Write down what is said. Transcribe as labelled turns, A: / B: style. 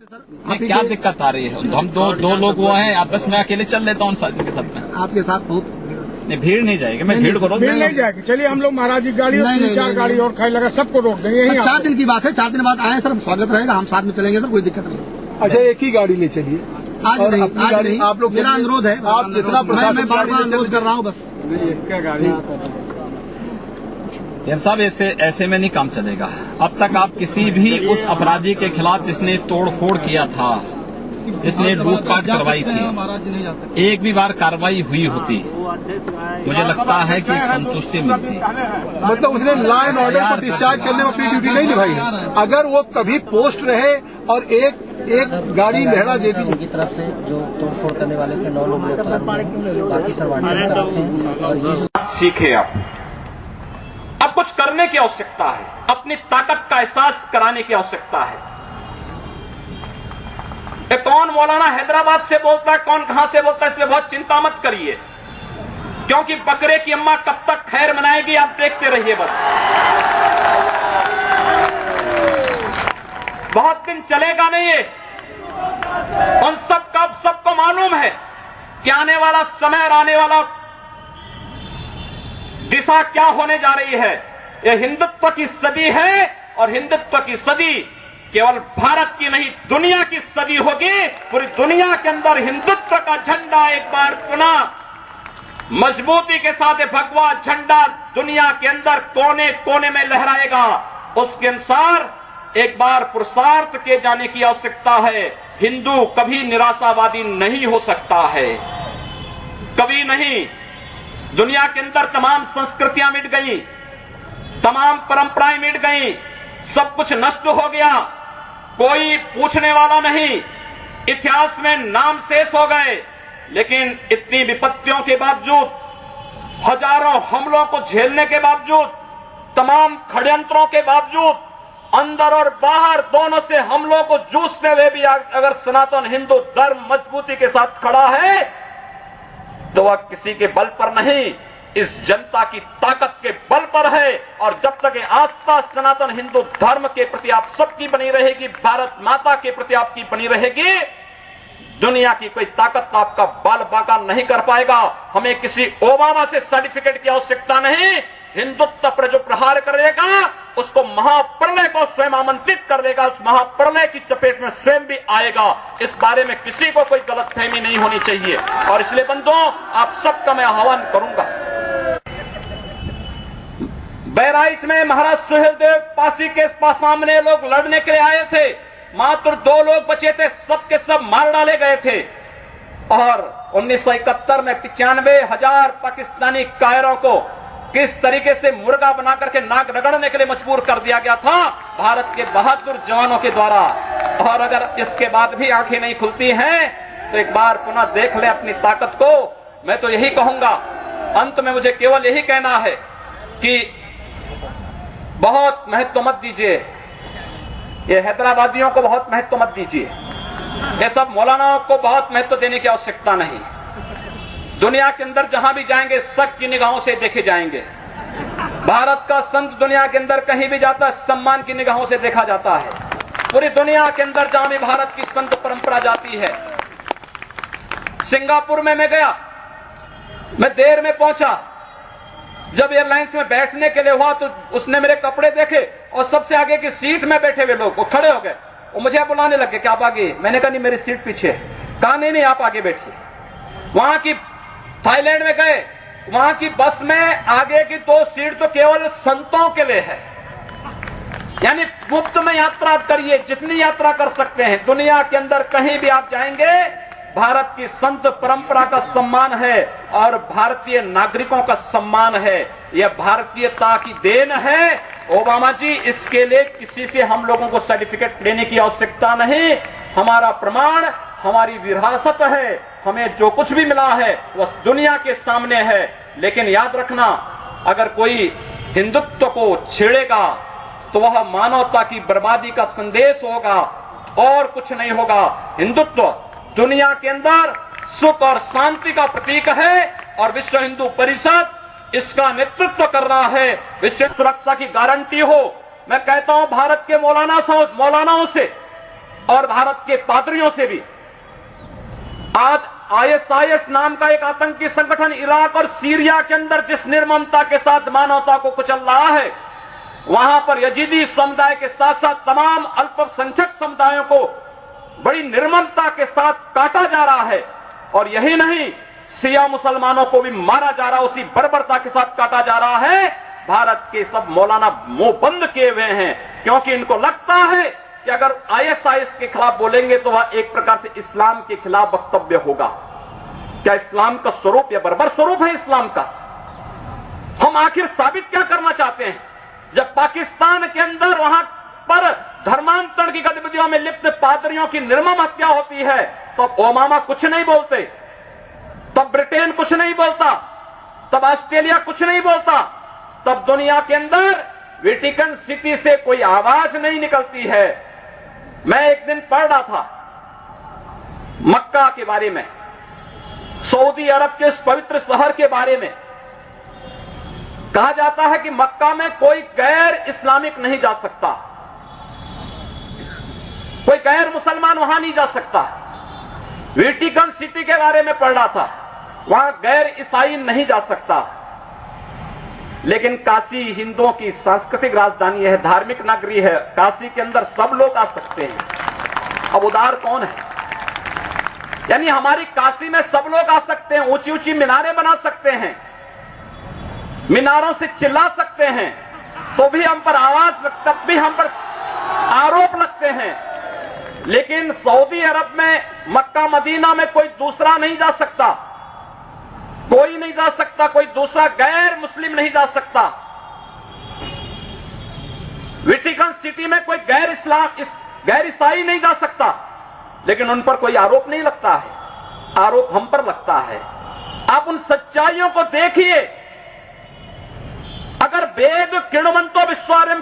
A: क्या दिक्कत आ रही है? हम दो लोग हुआ हैं, आप बस मैं अकेले चल लेता हूँ साथी के साथ में।
B: आपके साथ बहुत
A: नहीं, भीड़ नहीं जाएगी, मैं भीड़ को रोक
C: भीड़ नहीं जाएगी। चलिए हम लोग महाराज जी गाड़ी और 3-4 गाड़ी और खाई लगा सबको रोक देंगे यहीं।
B: 4 दिन की बात है, 4 दिन बाद आए सर, स्वागत रहेगा, हम साथ में चलेंगे सर, कोई दिक्कत नहीं।
C: अच्छा, एक ही गाड़ी ले चलिए।
B: आज नहीं,
C: आप लोग,
B: मेरा अनुरोध है,
C: आप जितना
B: मैं बार बार अनुरोध कर रहा हूँ बस।
A: यार साहब, ऐसे में नहीं काम चलेगा। अब तक आप किसी भी उस अपराधी के खिलाफ जिसने तोड़फोड़ किया था, जिसने लूटपाट करवाई थी, एक भी बार कार्रवाई हुई होती, मुझे लगता है कि संतुष्टि मिलती।
C: मतलब उसने लॉ एंड ऑर्डर को डिस्चार्ज करने में अपनी ड्यूटी नहीं निभाई है। अगर वो कभी पोस्ट रहे और एक गाड़ी लहरा दे दी।
D: उनकी तरफ से जो तोड़फोड़ करने वाले थे 9 लोग गिरफ्तार हुए, बाकी सर वांटेड तरफ थे। और ये
E: सीखे अब कुछ करने की आवश्यकता है, अपनी ताकत का एहसास कराने की आवश्यकता है। कौन मौलाना हैदराबाद से बोलता है, कौन कहां से बोलता है, इसलिए बहुत चिंता मत करिए, क्योंकि बकरे की अम्मा कब तक खैर मनाएगी आप देखते रहिए बस। बहुत दिन चलेगा नहीं ये। उन सबको मालूम है कि आने वाला समय और आने वाला दिशा क्या होने जा रही है। यह हिंदुत्व की सदी है और हिंदुत्व की सदी केवल भारत की नहीं, दुनिया की सदी होगी। पूरी दुनिया के अंदर हिंदुत्व का झंडा एक बार पुनः मजबूती के साथ भगवा झंडा दुनिया के अंदर कोने कोने में लहराएगा। उसके अनुसार एक बार पुरुषार्थ किए जाने की आवश्यकता है। हिंदू कभी निराशावादी नहीं हो सकता है, कभी नहीं। दुनिया के अंदर तमाम संस्कृतियां मिट गई, तमाम परंपराएं मिट गई, सब कुछ नष्ट हो गया, कोई पूछने वाला नहीं, इतिहास में नाम शेष हो गए। लेकिन इतनी विपत्तियों के बावजूद, हजारों हमलों को झेलने के बावजूद, तमाम षड्यंत्रों के बावजूद, अंदर और बाहर दोनों से हमलों को जूझते हुए भी अगर सनातन हिंदू धर्म मजबूती के साथ खड़ा है तो वह किसी के बल पर नहीं, इस जनता की ताकत के बल पर है। और जब तक आस्था सनातन हिंदू धर्म के प्रति आप सबकी बनी रहेगी, भारत माता के प्रति आपकी बनी रहेगी, दुनिया की कोई ताकत आपका बाल बांका नहीं कर पाएगा। हमें किसी ओबामा से सर्टिफिकेट की आवश्यकता नहीं। हिंदुत्व पर जो प्रहार करेगा उसको महाप्रलय को स्वयं आमंत्रित कर देगा, उस महाप्रलय की चपेट में स्वयं भी आएगा। इस बारे में किसी को कोई गलतफहमी नहीं होनी चाहिए। और इसलिए बंधुओं, आप सबका मैं आह्वान करूंगा। बहराइच में महाराज सुहेलदेव पासी के सामने लोग लड़ने के लिए आए थे, मात्र 2 लोग बचे थे, सबके सब मार डाले गए थे। और 1971 में 95,000 पाकिस्तानी कायरों को किस तरीके से मुर्गा बना करके नाक रगड़ने के लिए मजबूर कर दिया गया था भारत के बहादुर जवानों के द्वारा। और अगर इसके बाद भी आंखें नहीं खुलती हैं तो एक बार पुनः देख ले अपनी ताकत को। मैं तो यही कहूंगा, अंत में मुझे केवल यही कहना है कि बहुत महत्व मत दीजिए, ये हैदराबादियों को बहुत महत्व मत दीजिए, ये सब मौलानाओं को बहुत महत्व देने की आवश्यकता नहीं। दुनिया के अंदर जहां भी जाएंगे शक की निगाहों से देखे जाएंगे। भारत का संत दुनिया के अंदर कहीं भी जाता है सम्मान की निगाहों से देखा जाता है। पूरी दुनिया के अंदर जहां भी भारत की संत परंपरा जाती है। सिंगापुर में मैं गया, मैं देर में पहुंचा, जब एयरलाइंस में बैठने के लिए हुआ तो उसने मेरे कपड़े देखे और सबसे आगे की सीट में बैठे हुए लोग वो खड़े हो गए, वो मुझे बुलाने लगे कि आप आगे। मैंने कहा नहीं, मेरी सीट पीछे। कहा नहीं आप आगे बैठिए। वहां की थाईलैंड में गए, वहां की बस में आगे की 2 सीट तो केवल संतों के लिए है, यानी मुफ्त में यात्रा करिए, जितनी यात्रा कर सकते हैं। दुनिया के अंदर कहीं भी आप जाएंगे, भारत की संत परंपरा का सम्मान है और भारतीय नागरिकों का सम्मान है। यह भारतीयता की देन है। ओबामा जी, इसके लिए किसी से हम लोगों को सर्टिफिकेट लेने की आवश्यकता नहीं। हमारा प्रमाण हमारी विरासत है, हमें जो कुछ भी मिला है वह दुनिया के सामने है। लेकिन याद रखना, अगर कोई हिंदुत्व को छेड़ेगा तो वह मानवता की बर्बादी का संदेश होगा और कुछ नहीं होगा। हिंदुत्व दुनिया के अंदर सुख और शांति का प्रतीक है और विश्व हिंदू परिषद इसका नेतृत्व कर रहा है। विश्व सुरक्षा की गारंटी हो। मैं कहता हूं भारत के मौलानाओं से और भारत के पादरियों से भी। आज ISIS नाम का एक आतंकी संगठन इराक और सीरिया के अंदर जिस निर्ममता के साथ मानवता को कुचल रहा है, वहां पर यजीदी समुदाय के साथ साथ तमाम अल्पसंख्यक समुदायों को बड़ी निर्ममता के साथ काटा जा रहा है। और यही नहीं, शिया मुसलमानों को भी मारा जा रहा है, उसी बर्बरता के साथ काटा जा रहा है। भारत के सब मौलाना मुंह बंद किए हुए हैं, क्योंकि इनको लगता है कि अगर ISIS के खिलाफ बोलेंगे तो वह एक प्रकार से इस्लाम के खिलाफ वक्तव्य होगा। क्या इस्लाम का स्वरूप या बर्बर स्वरूप है इस्लाम का? हम आखिर साबित क्या करना चाहते हैं? जब पाकिस्तान के अंदर वहां पर धर्मांतरण की गतिविधियों में लिप्त पादरियों की निर्मम हत्या होती है, तो ओबामा कुछ नहीं बोलते, तब ब्रिटेन कुछ नहीं बोलता, तब ऑस्ट्रेलिया कुछ नहीं बोलता, तब दुनिया के अंदर वेटिकन सिटी से कोई आवाज नहीं निकलती है। मैं एक दिन पढ़ रहा था मक्का के बारे में, सऊदी अरब के उस पवित्र शहर के बारे में। कहा जाता है कि मक्का में कोई गैर इस्लामिक नहीं जा सकता, कोई गैर मुसलमान वहां नहीं जा सकता। वेटिकन सिटी के बारे में पढ़ रहा था, वहां गैर ईसाई नहीं जा सकता। लेकिन काशी हिंदुओं की सांस्कृतिक राजधानी है, धार्मिक नगरी है, काशी के अंदर सब लोग आ सकते हैं। अब उदार कौन है? यानी हमारी काशी में सब लोग आ सकते हैं, ऊंची ऊंची मीनारें बना सकते हैं, मीनारों से चिल्ला सकते हैं, तो भी हम पर आवाज, तब भी हम पर आरोप लगते हैं। लेकिन सऊदी अरब में, मक्का मदीना में कोई दूसरा नहीं जा सकता, कोई नहीं जा सकता, कोई दूसरा गैर मुस्लिम नहीं जा सकता। वेटिकन सिटी में कोई गैर ईसाई नहीं जा सकता, लेकिन उन पर कोई आरोप नहीं लगता है, आरोप हम पर लगता है। आप उन सच्चाइयों को देखिए। अगर वेद किण्वन्तो विश्वारं